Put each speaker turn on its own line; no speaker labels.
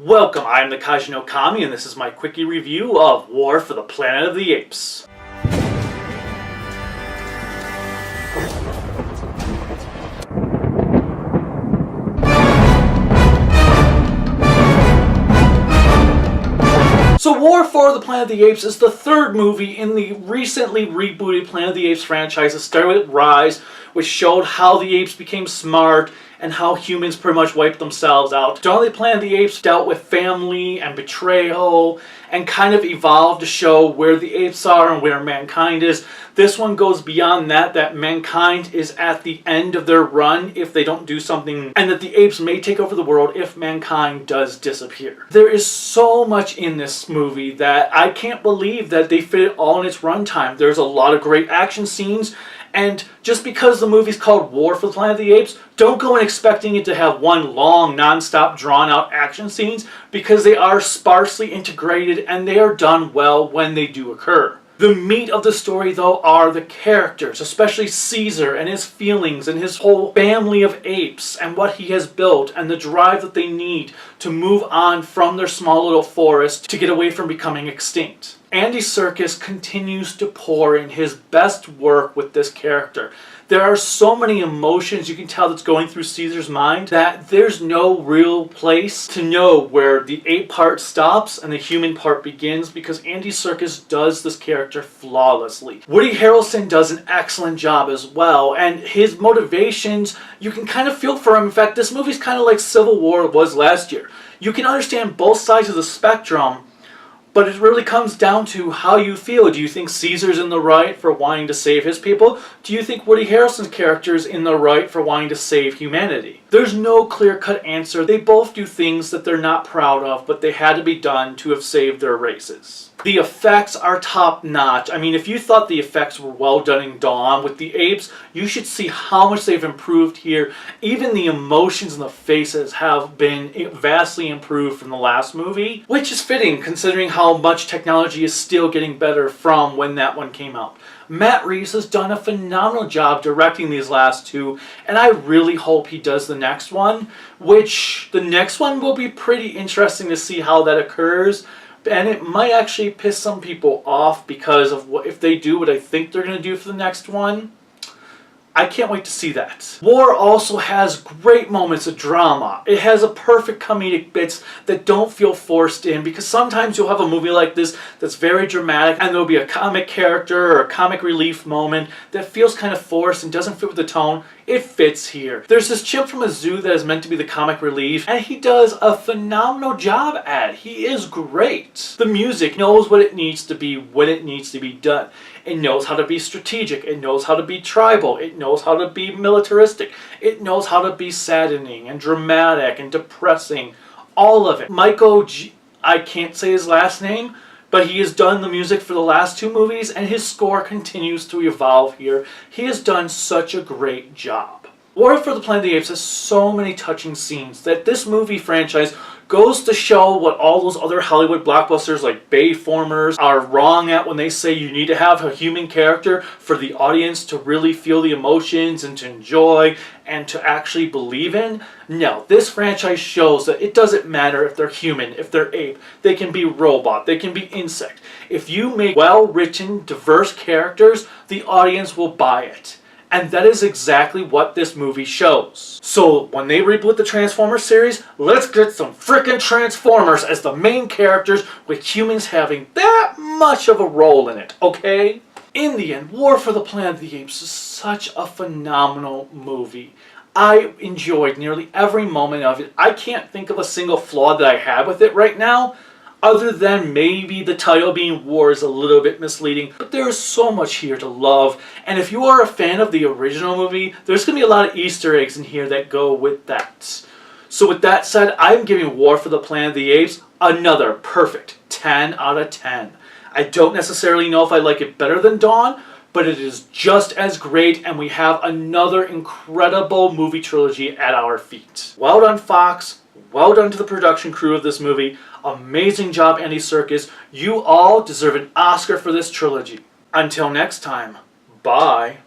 Welcome, I am the KnK, and this is my quickie review of War for the Planet of the Apes. So War for the Planet of the Apes is the third movie in the recently rebooted Planet of the Apes franchise. It started with Rise, which showed how the apes became smart and how humans pretty much wiped themselves out. Dawn of the Planet of the Apes dealt with family and betrayal and kind of evolved to show where the apes are and where mankind is. This one goes beyond that mankind is at the end of their run if they don't do something, and that the apes may take over the world if mankind does disappear. There is so much in this movie that I can't believe that they fit it all in its runtime. There's a lot of great action scenes. And just because the movie's called War for the Planet of the Apes, don't go in expecting it to have one long, non-stop, drawn-out action scenes, because they are sparsely integrated and they are done well when they do occur. The meat of the story, though, are the characters, especially Ceasar and his feelings and his whole family of apes and what he has built and the drive that they need to move on from their small little forest to get away from becoming extinct. Andy Serkis continues to pour in his best work with this character. There are so many emotions you can tell that's going through Caesar's mind that there's no real place to know where the ape part stops and the human part begins, because Andy Serkis does this character flawlessly. Woody Harrelson does an excellent job as well, and his motivations, you can kind of feel for him. In fact, this movie's kind of like Civil War was last year. You can understand both sides of the spectrum, but it really comes down to how you feel. Do you think Caesar's in the right for wanting to save his people? Do you think Woody Harrelson's character is in the right for wanting to save humanity? There's no clear-cut answer. They both do things that they're not proud of, but they had to be done to have saved their races. The effects are top-notch. I mean, if you thought the effects were well done in Dawn with the apes, you should see how much they've improved here. Even the emotions in the faces have been vastly improved from the last movie, which is fitting considering how much technology is still getting better from when that one came out. Matt Reeves has done a phenomenal job directing these last two, and I really hope he does the next one, which the next one will be pretty interesting to see how that occurs. And it might actually piss some people off because of what if they do what I think they're going to do for the next one. I can't wait to see that. War also has great moments of drama. It has a perfect comedic bits that don't feel forced in, because sometimes you'll have a movie like this that's very dramatic and there'll be a comic character or a comic relief moment that feels kind of forced and doesn't fit with the tone. It fits here. There's this chimp from a zoo that is meant to be the comic relief, and he does a phenomenal job at it. He is great. The music knows what it needs to be when it needs to be done. It knows how to be strategic. It knows how to be tribal. It knows how to be militaristic. It knows how to be saddening and dramatic and depressing. All of it. Michael G. I can't say his last name, but he has done the music for the last two movies, and his score continues to evolve here. He has done such a great job. War for the Planet of the Apes has so many touching scenes that this movie franchise goes to show what all those other Hollywood blockbusters like Bayformers are wrong at when they say you need to have a human character for the audience to really feel the emotions and to enjoy and to actually believe in. No, this franchise shows that it doesn't matter if they're human, if they're ape, they can be robot, they can be insect. If you make well-written, diverse characters, the audience will buy it. And that is exactly what this movie shows. So when they reboot the Transformers series, let's get some frickin' Transformers as the main characters, with humans having that much of a role in it, okay? In the end, War for the Planet of the Apes is such a phenomenal movie. I enjoyed nearly every moment of it. I can't think of a single flaw that I had with it right now, other than maybe the title being War is a little bit misleading, but there is so much here to love. And if you are a fan of the original movie, there's going to be a lot of Easter eggs in here that go with that. So with that said, I'm giving War for the Planet of the Apes another perfect 10 out of 10. I don't necessarily know if I like it better than Dawn, but it is just as great, and we have another incredible movie trilogy at our feet. Well done, Fox. Well done to the production crew of this movie. Amazing job, Andy Serkis. You all deserve an Oscar for this trilogy. Until next time, bye.